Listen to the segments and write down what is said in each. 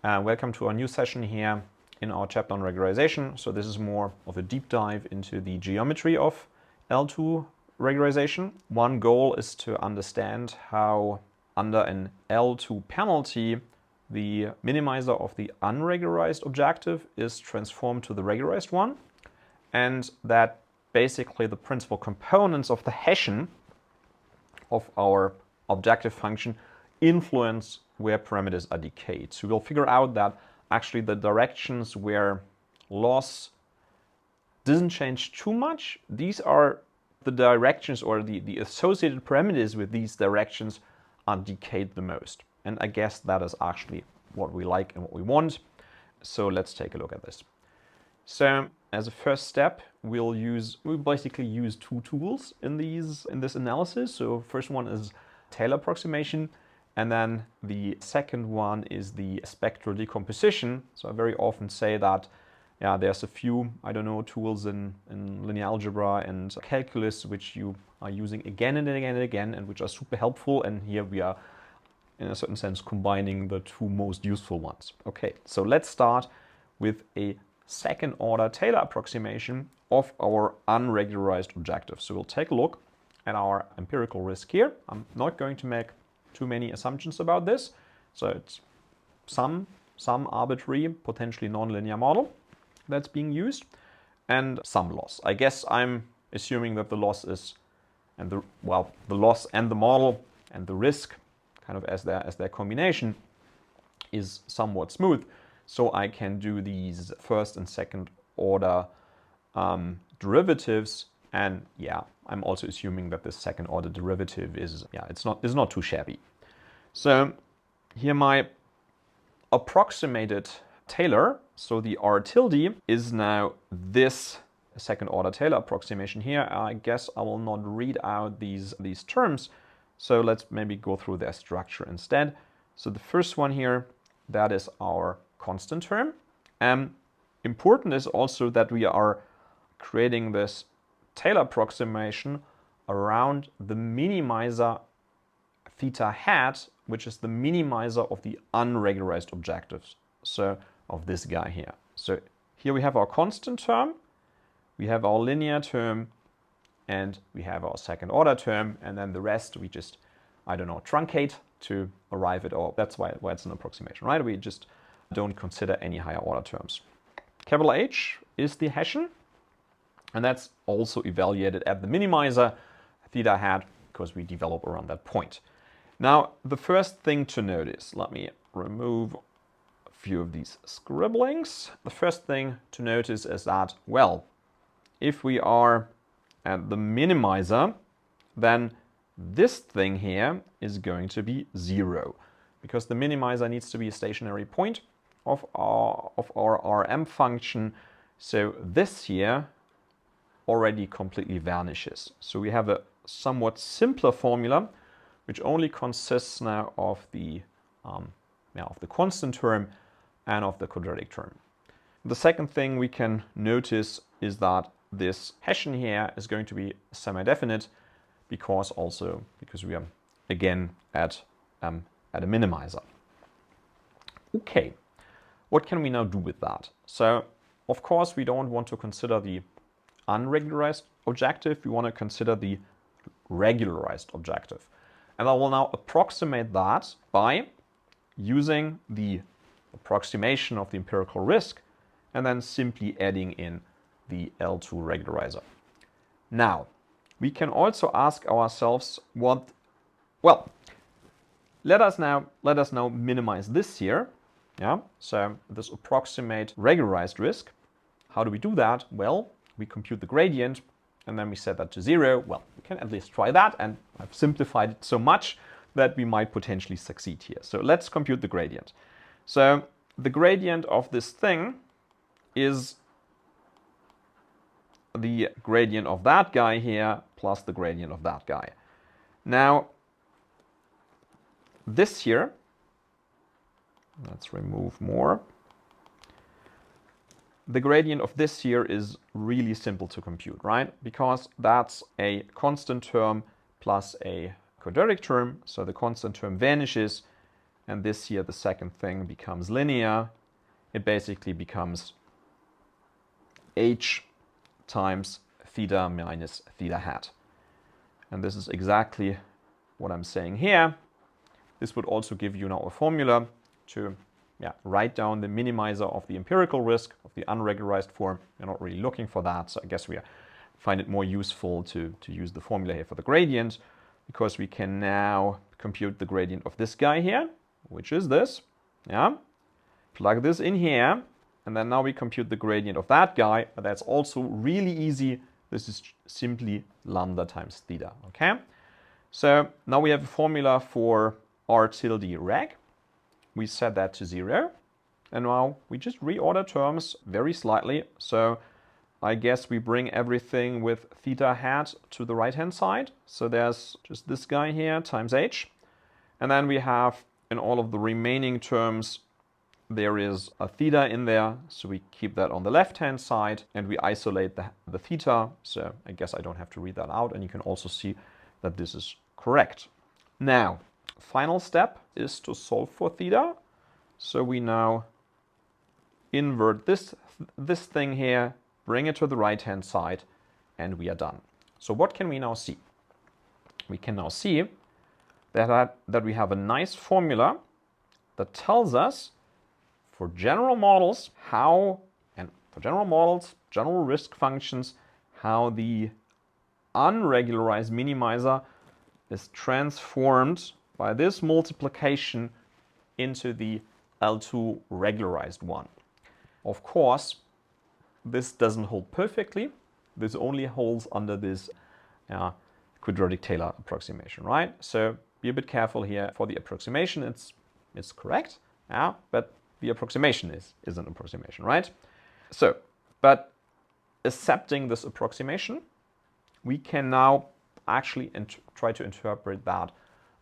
Welcome to our new session here in our chapter on regularization. So this is more of a deep dive into the geometry of L2 regularization. One goal is to understand how under an L2 penalty the minimizer of the unregularized objective is transformed to the regularized one, and that basically the principal components of the Hessian of our objective function influence where parameters are decayed. So we'll figure out that actually the directions where loss doesn't change too much, these are the directions, or the associated parameters with these directions are decayed the most. And I guess that is actually what we like and what we want. So let's take a look at this. So as a first step, we'll basically use two tools in this analysis. So first one is Taylor approximation, and then the second one is the spectral decomposition. So I very often say that there's a few, tools in linear algebra and calculus which you are using again and again and again, and which are super helpful. And here we are, in a certain sense, combining the two most useful ones. Okay, so let's start with a second order Taylor approximation of our unregularized objective. So we'll take a look at our empirical risk here. I'm not going to make too many assumptions about this. So it's some arbitrary, potentially nonlinear model that's being used, and some loss. I guess I'm assuming that the loss is, the loss and the model and the risk kind of as their combination is somewhat smooth. So I can do these first and second order derivatives, and I'm also assuming that this second order derivative is it's not too shabby. So here my approximated Taylor, so the R tilde is now this second order Taylor approximation here. I guess I will not read out these terms, so let's maybe go through their structure instead. So the first one here, that is our constant term. Important is also that we are creating this Taylor approximation around the minimizer theta hat, which is the minimizer of the unregularized objectives, so of this guy here. So here we have our constant term, we have our linear term, and we have our second order term, and then the rest we just, truncate to arrive at all. That's why it's an approximation, right? We just don't consider any higher order terms. Capital H is the Hessian, and that's also evaluated at the minimizer theta hat because we develop around that point. Now, the first thing to notice, let me remove a few of these scribblings. The first thing to notice is that, well, if we are at the minimizer, then this thing here is going to be 0, because the minimizer needs to be a stationary point of our Rm function. So this here already completely vanishes. So we have a somewhat simpler formula, which only consists now of the constant term and of the quadratic term. The second thing we can notice is that this Hessian here is going to be semi-definite, because we are again at a minimizer. Okay, what can we now do with that? So of course we don't want to consider the unregularized objective, we want to consider the regularized objective. And I will now approximate that by using the approximation of the empirical risk and then simply adding in the L2 regularizer. Now, we can also ask ourselves let us now minimize this here. So this approximate regularized risk. How do we do that? Well, we compute the gradient and then we set that to 0. Well, we can at least try that, and I've simplified it so much that we might potentially succeed here. So let's compute the gradient. So the gradient of this thing is the gradient of that guy here plus the gradient of that guy. Now, this here, let's remove more. The gradient of this here is really simple to compute, right? Because that's a constant term plus a quadratic term. So the constant term vanishes and this here, the second thing, becomes linear, it basically becomes h times theta minus theta hat. And this is exactly what I'm saying here. This would also give you now a formula to write down the minimizer of the empirical risk of the unregularized form. We're not really looking for that, so I guess we find it more useful to use the formula here for the gradient, because we can now compute the gradient of this guy here, which is this. Yeah, plug this in here, and then now we compute the gradient of that guy, but that's also really easy. This is simply lambda times theta, okay? So now we have a formula for r tilde reg. We set that to 0, and now we just reorder terms very slightly. So I guess we bring everything with theta hat to the right-hand side. So there's just this guy here times h. And then we have in all of the remaining terms, there is a theta in there. So we keep that on the left-hand side and we isolate the theta. So I guess I don't have to read that out. And you can also see that this is correct. Now, final step is to solve for theta. So we now invert this thing here, bring it to the right-hand side, and we are done. So what can we now see? We can now see that we have a nice formula that tells us for general models general risk functions, how the unregularized minimizer is transformed by this multiplication into the L2 regularized one. Of course, this doesn't hold perfectly. This only holds under this quadratic Taylor approximation, right? So be a bit careful here. For the approximation, it's correct, but the approximation is an approximation, right? So, but accepting this approximation, we can now actually try to interpret that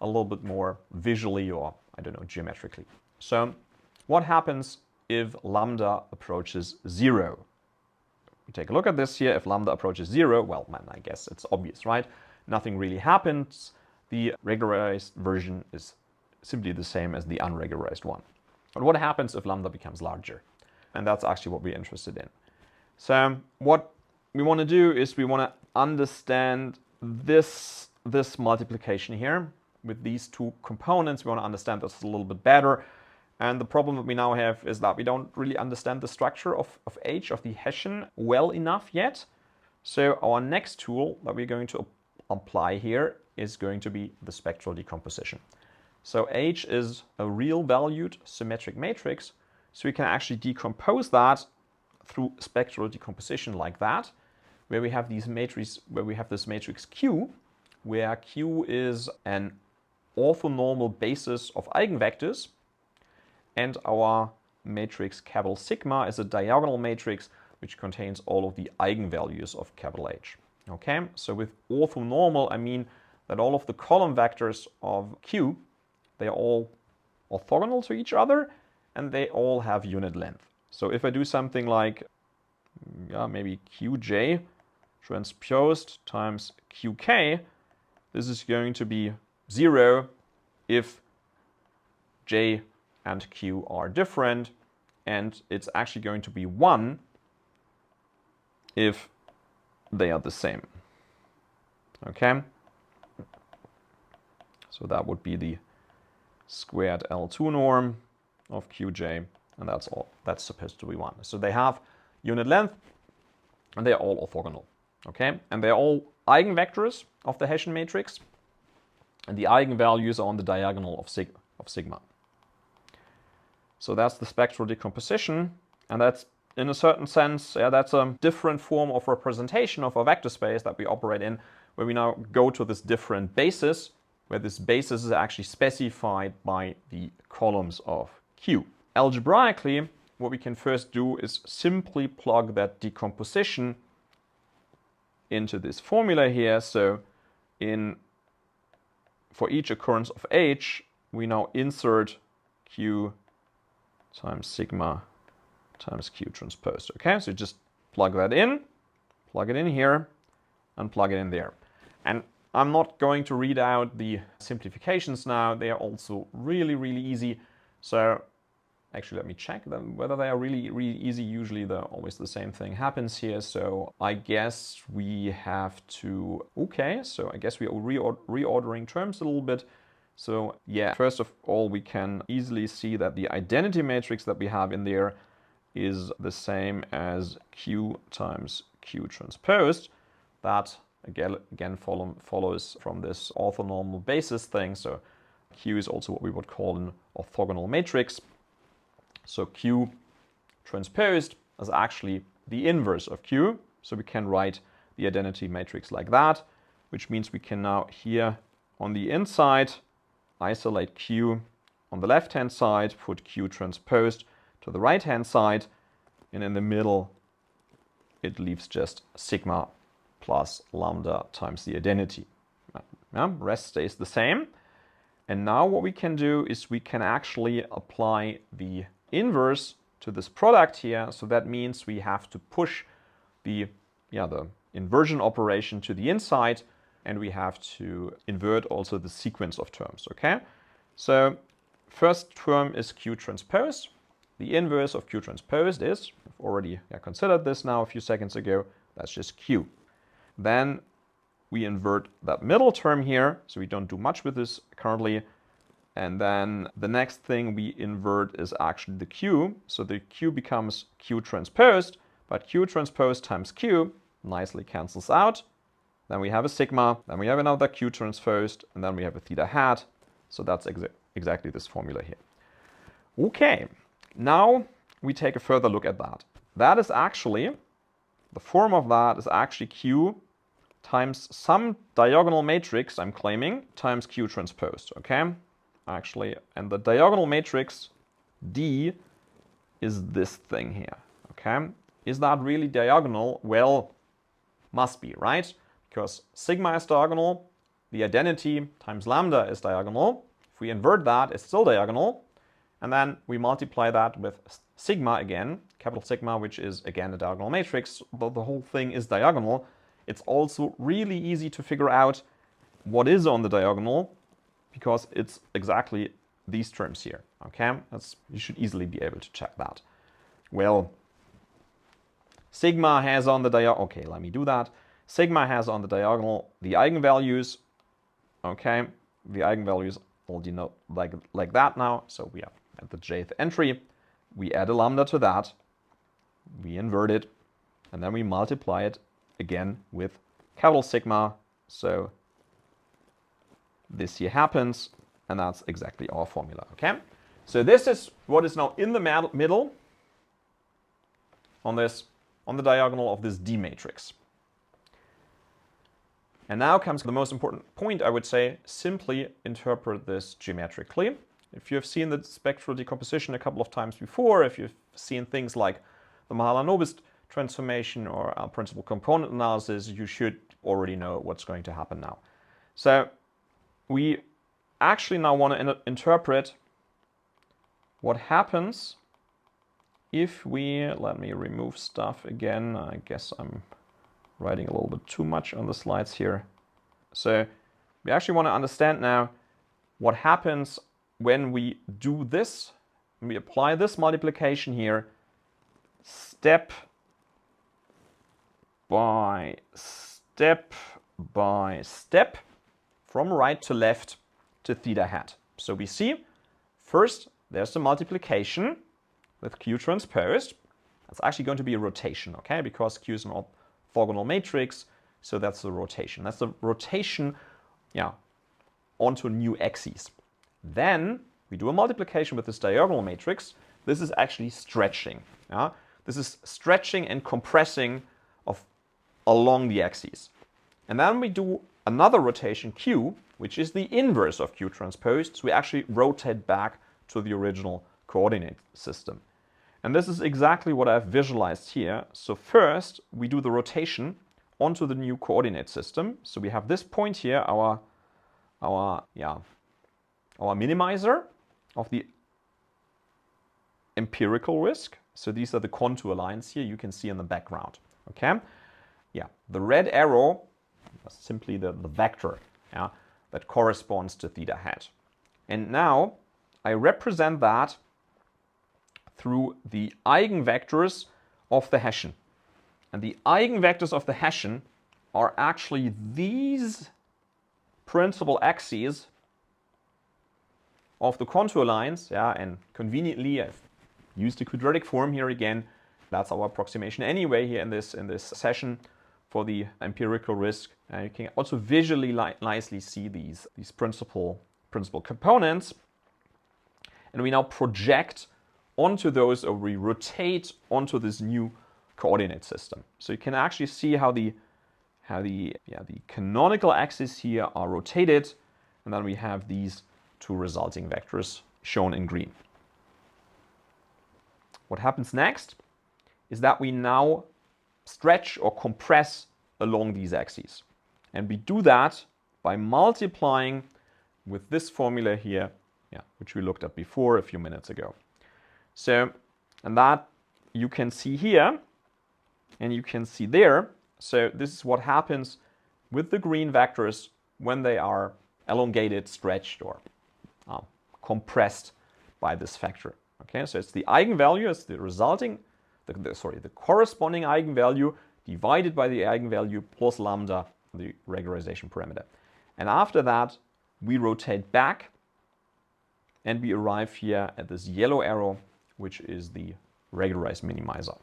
a little bit more visually, or I don't know, geometrically. So what happens if lambda approaches 0? We take a look at this here. If lambda approaches 0, well, man, I guess it's obvious, right? Nothing really happens. The regularized version is simply the same as the unregularized one. But what happens if lambda becomes larger? And that's actually what we're interested in. So what we want to do is we want to understand this multiplication here with these two components. We want to understand this a little bit better. And the problem that we now have is that we don't really understand the structure of H, of the Hessian, well enough yet. So our next tool that we're going to apply here is going to be the spectral decomposition. So H is a real valued symmetric matrix. So we can actually decompose that through spectral decomposition like that, where we have these matrices, where we have this matrix Q, where Q is an orthonormal basis of eigenvectors, and our matrix capital sigma is a diagonal matrix which contains all of the eigenvalues of capital H. Okay, so with orthonormal, I mean that all of the column vectors of Q, they are all orthogonal to each other, and they all have unit length. So if I do something like, maybe Qj transposed times Qk, this is going to be 0 if J and Q are different, and it's actually going to be 1 if they are the same. Okay? So that would be the squared L2 norm of Qj, and that's all. That's supposed to be 1. So they have unit length, and they are all orthogonal. Okay? And they're all eigenvectors of the Hessian matrix, and the eigenvalues are on the diagonal of sigma. So that's the spectral decomposition, and that's, in a certain sense, that's a different form of representation of a vector space that we operate in, where we now go to this different basis, where this basis is actually specified by the columns of Q. Algebraically, what we can first do is simply plug that decomposition into this formula here. So for each occurrence of H, we now insert Q times sigma times Q transposed. Okay, so just plug that in, plug it in here, and plug it in there. And I'm not going to read out the simplifications now. They are also really, really easy. So actually, let me check them whether they are really, really easy. Usually always the same thing happens here. So I guess we have to, okay, so I guess we are reordering terms a little bit. So yeah, first of all, we can easily see that the identity matrix that we have in there is the same as Q times Q transposed. That again follows from this orthonormal basis thing. So Q is also what we would call an orthogonal matrix. So Q transposed is actually the inverse of Q. So we can write the identity matrix like that, which means we can now here on the inside isolate Q on the left-hand side, put Q transposed to the right-hand side, and in the middle it leaves just sigma plus lambda times the identity. Rest stays the same. And now what we can do is we can actually apply the inverse to this product here. So that means we have to push the inversion operation to the inside, and we have to invert also the sequence of terms, okay? So first term is Q transposed. The inverse of Q transposed is, I've already considered this now a few seconds ago, that's just Q. Then we invert that middle term here, so we don't do much with this currently. And then the next thing we invert is actually the Q. So the Q becomes Q transposed, but Q transposed times Q nicely cancels out. Then we have a sigma, then we have another Q transposed, and then we have a theta hat. So that's exactly this formula here. Okay, now we take a further look at that. That is actually, the form of that is actually Q times some diagonal matrix, I'm claiming, times Q transposed, okay? Actually, and the diagonal matrix D is this thing here, okay? Is that really diagonal? Well, must be, right? Because sigma is diagonal, the identity times lambda is diagonal. If we invert that, it's still diagonal. And then we multiply that with sigma again, capital sigma, which is again a diagonal matrix, but the whole thing is diagonal. It's also really easy to figure out what is on the diagonal, because it's exactly these terms here, okay? You should easily be able to check that. Well, sigma has on the diagonal, okay, let me do that. Sigma has on the diagonal the eigenvalues, okay? The eigenvalues all denote like that now. So we are at the jth entry. We add a lambda to that. We invert it. And then we multiply it again with capital sigma. So this here happens. And that's exactly our formula, okay? So this is what is now in the middle on the diagonal of this D matrix. And now comes the most important point, I would say. Simply interpret this geometrically. If you have seen the spectral decomposition a couple of times before, if you've seen things like the Mahalanobis transformation or principal component analysis, you should already know what's going to happen now. So we actually now want to interpret what happens if we, let me remove stuff again. I guess I'm writing a little bit too much on the slides here. So we actually want to understand now what happens when we do this, when we apply this multiplication here, step by step by step, from right to left to theta hat. So we see first there's the multiplication with Q transposed. That's actually going to be a rotation, okay? Because Q is an orthogonal matrix, so that's the rotation. That's the rotation, onto new axes. Then we do a multiplication with this diagonal matrix. This is actually stretching. This is stretching and compressing along the axes. And then we do another rotation Q, which is the inverse of Q transposed. So we actually rotate back to the original coordinate system. And this is exactly what I've visualized here. So first we do the rotation onto the new coordinate system. So we have this point here, our minimizer of the empirical risk. So these are the contour lines here you can see in the background. Okay? Yeah, the red arrow simply the vector, yeah, that corresponds to theta hat. And now I represent that through the eigenvectors of the Hessian. And the eigenvectors of the Hessian are actually these principal axes of the contour lines, yeah, and conveniently I've used the quadratic form here again. That's our approximation anyway here in this session for the empirical risk. You can also visually nicely see these principal components, and we now project onto those, or we rotate onto this new coordinate system. So you can actually see how the canonical axes here are rotated, and then we have these two resulting vectors shown in green. What happens next is that we now stretch or compress along these axes. And we do that by multiplying with this formula here, which we looked at before a few minutes ago. So, and that you can see here, and you can see there. So this is what happens with the green vectors when they are elongated, stretched, or compressed by this factor. Okay, so it's the eigenvalue, it's the resulting, the corresponding eigenvalue divided by the eigenvalue plus lambda, the regularization parameter. And after that, we rotate back and we arrive here at this yellow arrow, which is the regularized minimizer.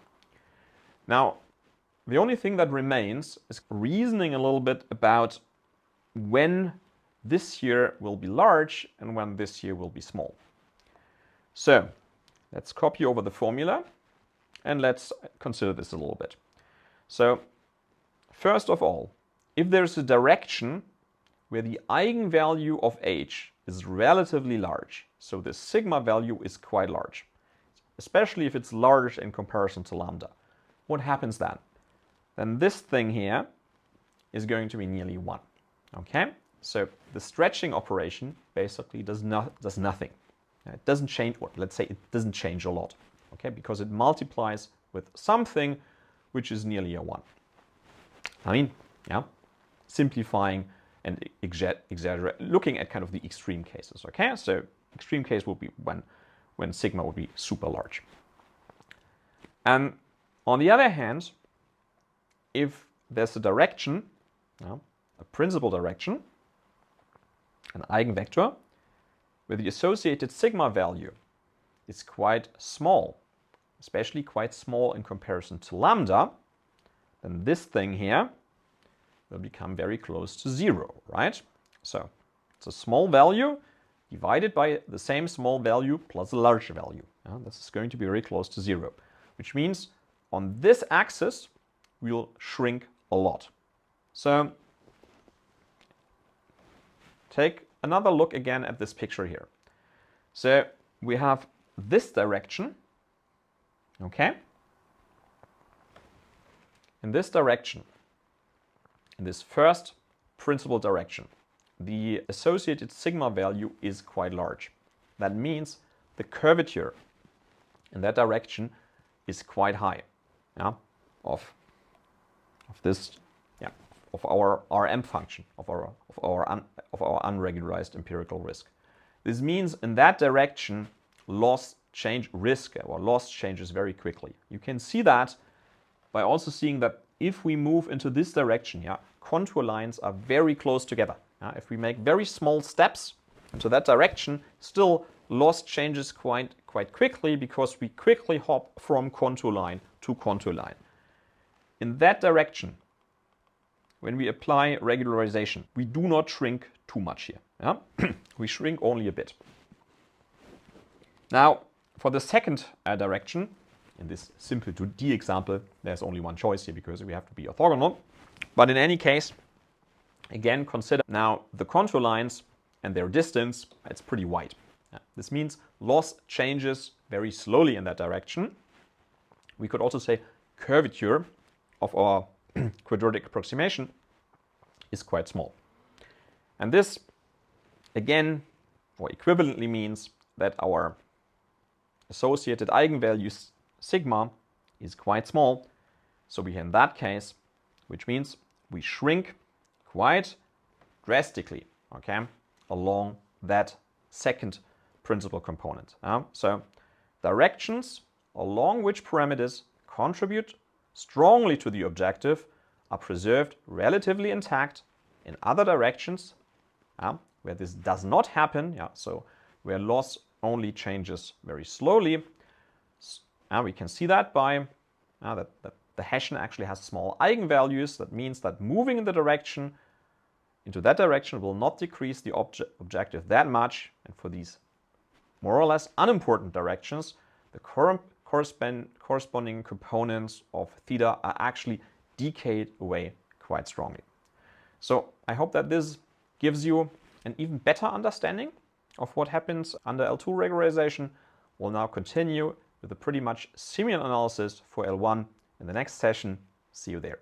Now, the only thing that remains is reasoning a little bit about when this here will be large and when this here will be small. So let's copy over the formula and let's consider this a little bit. So first of all, if there's a direction where the eigenvalue of h is relatively large, so the sigma value is quite large, especially if it's large in comparison to lambda, what happens then? Then this thing here is going to be nearly 1. Okay? So the stretching operation basically does nothing. It doesn't change, or let's say it doesn't change a lot, okay? Because it multiplies with something which is nearly a 1. I mean, yeah, simplifying and exaggerate, looking at kind of the extreme cases, okay? So extreme case will be when sigma will be super large. And on the other hand, if there's a direction, a principal direction, an eigenvector, where the associated sigma value is quite small, especially quite small in comparison to lambda, then this thing here will become very close to 0, right? So it's a small value divided by the same small value plus a larger value. This is going to be very close to 0, which means on this axis we'll shrink a lot. So take another look again at this picture here. So we have this direction, okay? In this direction, in this first principal direction, the associated sigma value is quite large. That means the curvature in that direction is quite high, of this, of our RM function, of our unregularized empirical risk. This means in that direction, loss changes very quickly. You can see that by also seeing that if we move into this direction, contour lines are very close together. If we make very small steps into that direction, still loss changes quite quickly because we quickly hop from contour line to contour line. In that direction, when we apply regularization, we do not shrink too much here. We shrink only a bit. Now, for the second direction, in this simple 2D example, there's only one choice here because we have to be orthogonal. But in any case, again, consider now the contour lines and their distance. It's pretty wide. This means loss changes very slowly in that direction. We could also say curvature of our quadratic approximation is quite small. And this, again, or equivalently means that our associated eigenvalue sigma is quite small. So we in that case, which means we shrink quite drastically, okay, along that second principal component. So directions along which parameters contribute strongly to the objective are preserved relatively intact. In other directions, where this does not happen, so where loss only changes very slowly, we can see that by that the Hessian actually has small eigenvalues. That means that moving in the direction into that direction will not decrease the objective that much. And for these more or less unimportant directions, the corresponding components of theta are actually decayed away quite strongly. So I hope that this gives you an even better understanding of what happens under L2 regularization. We'll now continue with a pretty much similar analysis for L1 in the next session. See you there.